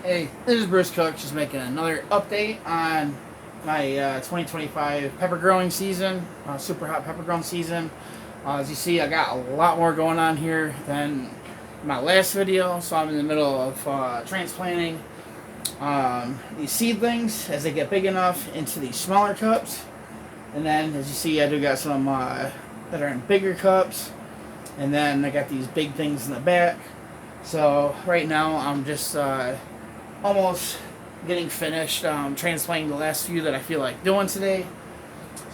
Hey, this is Bruce Cook, just making another update on my 2025 pepper growing season, super hot pepper growing season. As you see, I got a lot more going on here than my last video, so I'm in the middle of transplanting these seedlings as they get big enough into these smaller cups. And then, as you see, I do got some that are in bigger cups, and then I got these big things in the back. So right now, I'm just almost getting finished transplanting the last few that I feel like doing today.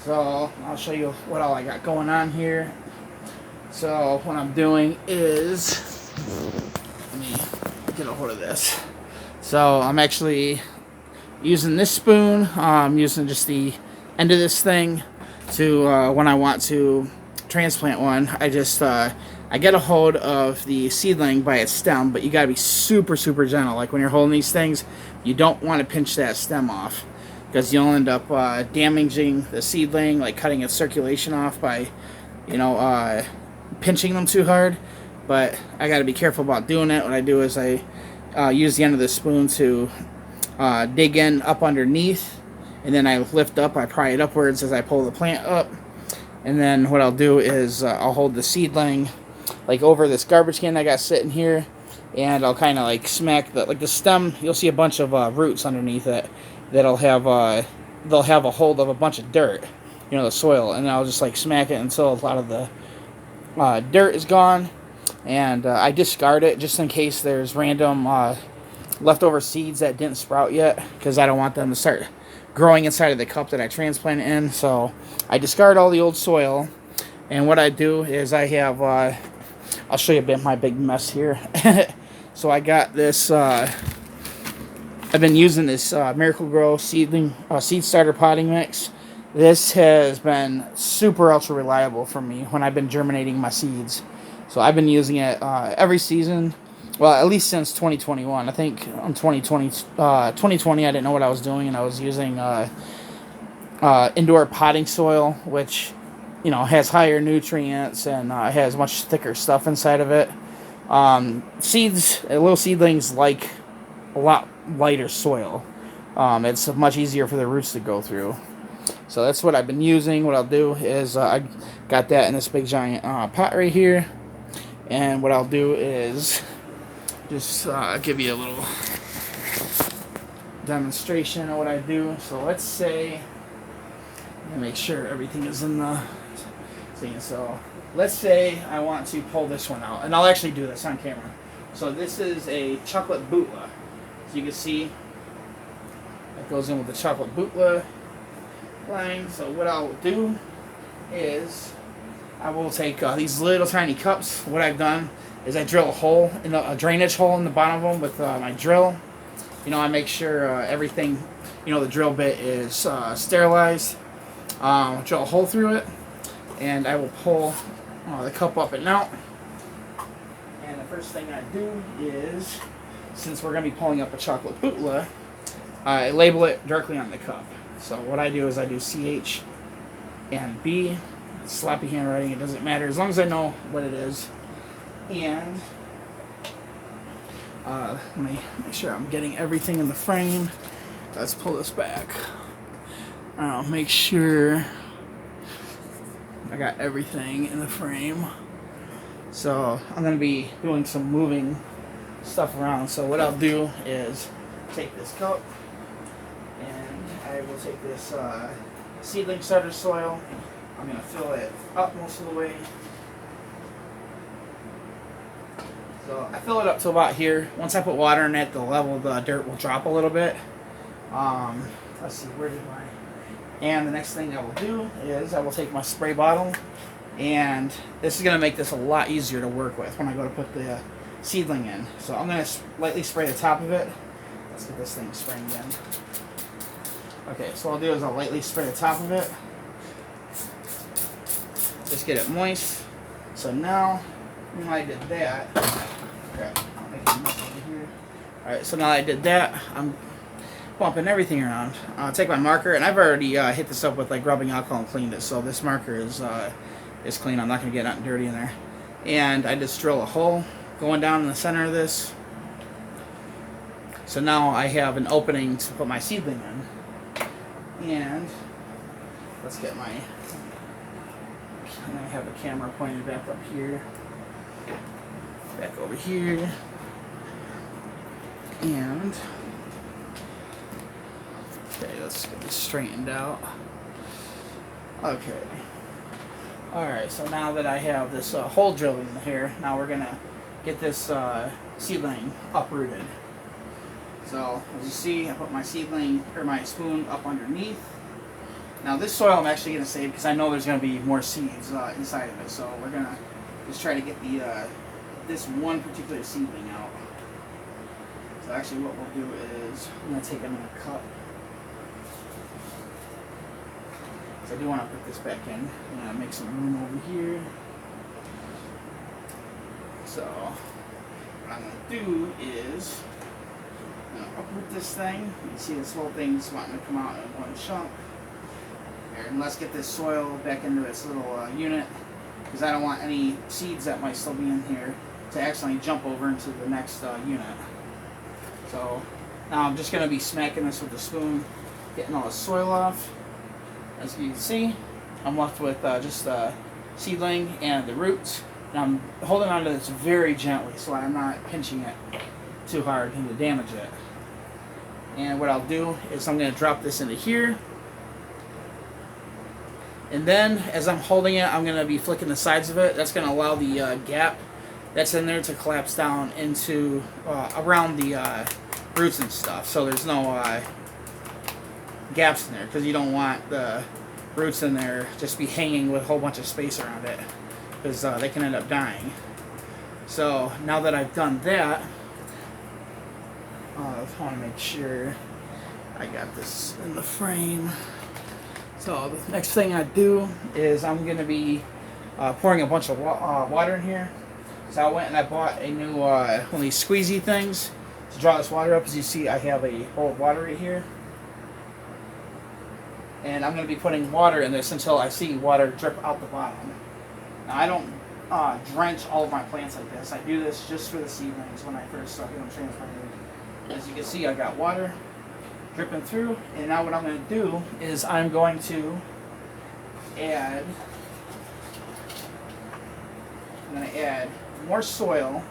So I'll show you what all I got going on here. So what I'm doing is, let me get a hold of this. So I'm actually using this spoon. I'm using just the end of this thing to when I want to transplant one. I get a hold of the seedling by its stem, but you gotta be super gentle. Like when you're holding these things, you don't want to pinch that stem off, because you'll end up damaging the seedling, like cutting its circulation off by, pinching them too hard. But I gotta be careful about doing it. What I do is I use the end of the spoon to dig in up underneath, and then I lift up, I pry it upwards as I pull the plant up. And then what I'll do is I'll hold the seedling like over this garbage can I got sitting here, and I'll kind of like smack the stem. You'll see a bunch of roots underneath it that'll have they'll have a hold of a bunch of dirt, the soil, and I'll just like smack it until a lot of the dirt is gone. And I discard it just in case there's random leftover seeds that didn't sprout yet, because I don't want them to start growing inside of the cup that I transplanted in. So I discard all the old soil, and what I do is I have I'll show you a bit my big mess here. So I got this I've been using this Miracle Grow seed starter potting mix. This has been super ultra reliable for me when I've been germinating my seeds. So I've been using it every season, well, at least since 2021. I think on 2020 I didn't know what I was doing, and I was using indoor potting soil, which has higher nutrients and has much thicker stuff inside of it. Little seedlings like a lot lighter soil. It's much easier for the roots to go through. So that's what I've been using. What I'll do is I got that in this big giant pot right here. And what I'll do is just give you a little demonstration of what I do. So let's say, make sure everything is in the thing. So let's say I want to pull this one out, and I'll actually do this on camera. So this is a chocolate bootla. As you can see, it goes in with the chocolate bootla line. So what I'll do is I will take these little tiny cups. What I've done is I drill a drainage hole in the bottom of them with my drill. I make sure everything, the drill bit is sterilized. Drill a hole through it, and I will pull the cup up and out. And the first thing I do is, since we're going to be pulling up a chocolate bootla, I label it directly on the cup. So what I do is I do CH and B. Sloppy handwriting, it doesn't matter as long as I know what it is. And let me make sure I'm getting everything in the frame. Let's pull this back. I'll make sure I got everything in the frame. So I'm going to be doing some moving stuff around. So what I'll do is take this cup, and I will take this seedling starter soil. I'm going to fill it up most of the way. So I fill it up to about here. Once I put water in it, the level of the dirt will drop a little bit. Let's see, where did my... And the next thing I will do is I will take my spray bottle, and this is going to make this a lot easier to work with when I go to put the seedling in. So I'm going to lightly spray the top of it. Let's get this thing spraying in. Okay, so what I'll do is I'll lightly spray the top of it. Just get it moist. So now, when I did that, I'll make a mess over here. Alright, so now that I did that, I'm bumping everything around. I'll take my marker, and I've already hit this up with like rubbing alcohol and cleaned it, so this marker is clean. I'm not going to get nothing dirty in there. And I just drill a hole going down in the center of this. So now I have an opening to put my seedling in. And let's get my, I have a camera pointed back up here, back over here, and okay, let's get this straightened out. Okay. Alright, so now that I have this hole drilled in here, now we're gonna get this seedling uprooted. So as you see, I put my seedling or my spoon up underneath. Now this soil I'm actually going to save because I know there's going to be more seeds inside of it. So we're going to just try to get the this one particular seedling out. So actually what we'll do is I'm going to take another cup. So I do want to put this back in. I'm going to make some room over here. So what I'm going to do is I'm going to uproot this thing. You can see this whole thing's wanting to come out in one chunk. And let's get this soil back into its little unit, because I don't want any seeds that might still be in here to accidentally jump over into the next unit. So now I'm just going to be smacking this with the spoon, getting all the soil off. As you can see, I'm left with just the seedling and the roots. And I'm holding on to this very gently so I'm not pinching it too hard and to damage it. And what I'll do is I'm going to drop this into here. And then, as I'm holding it, I'm going to be flicking the sides of it. That's going to allow the gap that's in there to collapse down into, around the roots and stuff. So there's no gaps in there, because you don't want the roots in there just be hanging with a whole bunch of space around it, because they can end up dying. So, now that I've done that, I want to make sure I got this in the frame. So the next thing I do is I'm going to be pouring a bunch of water in here. So I went and I bought a new one of these squeezy things to draw this water up. As you see, I have a bowl of water right here. And I'm going to be putting water in this until I see water drip out the bottom. Now I don't drench all of my plants like this. I do this just for the seedlings when I first start them transplanted. As you can see, I got water dripping through, and now what I'm going to do is I'm going to add more soil.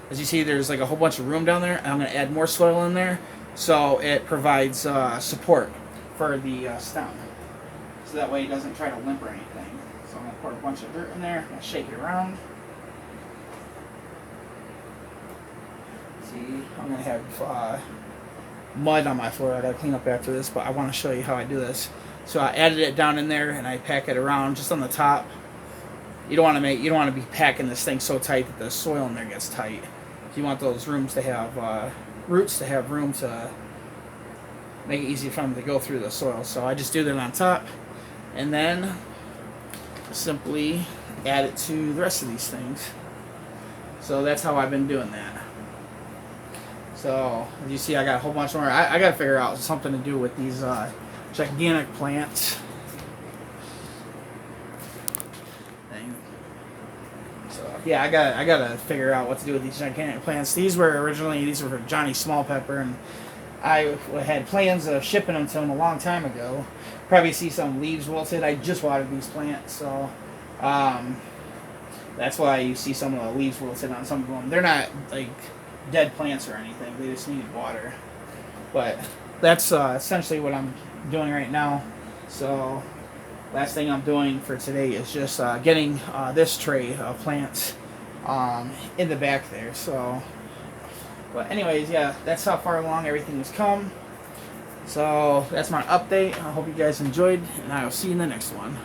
As you see, there's like a whole bunch of room down there. I'm going to add more soil in there so it provides support for the stem, so that way it doesn't try to limp or anything. So I'm going to pour a bunch of dirt in there. I'm going to shake it around. See, I'm going to have mud on my floor. I gotta clean up after this, but I want to show you how I do this. So I added it down in there and I pack it around just on the top. You don't want to be packing this thing so tight that the soil in there gets tight. You want those roots to have roots to have room to make it easy for them to go through the soil. So I just do that on top, and then simply add it to the rest of these things. So that's how I've been doing that. So, as you see, I got a whole bunch more. I got to figure out something to do with these gigantic plants. So, yeah, I got to figure out what to do with these gigantic plants. These were for Johnny Small Pepper, and I had plans of shipping them to him a long time ago. Probably see some leaves wilted. I just watered these plants, so that's why you see some of the leaves wilted on some of them. They're not like dead plants or anything, they just need water. But that's essentially what I'm doing right now. So last thing I'm doing for today is just getting this tray of plants in the back there. So, but anyways, yeah, that's how far along everything has come. So that's my update. I hope you guys enjoyed, and I will see you in the next one.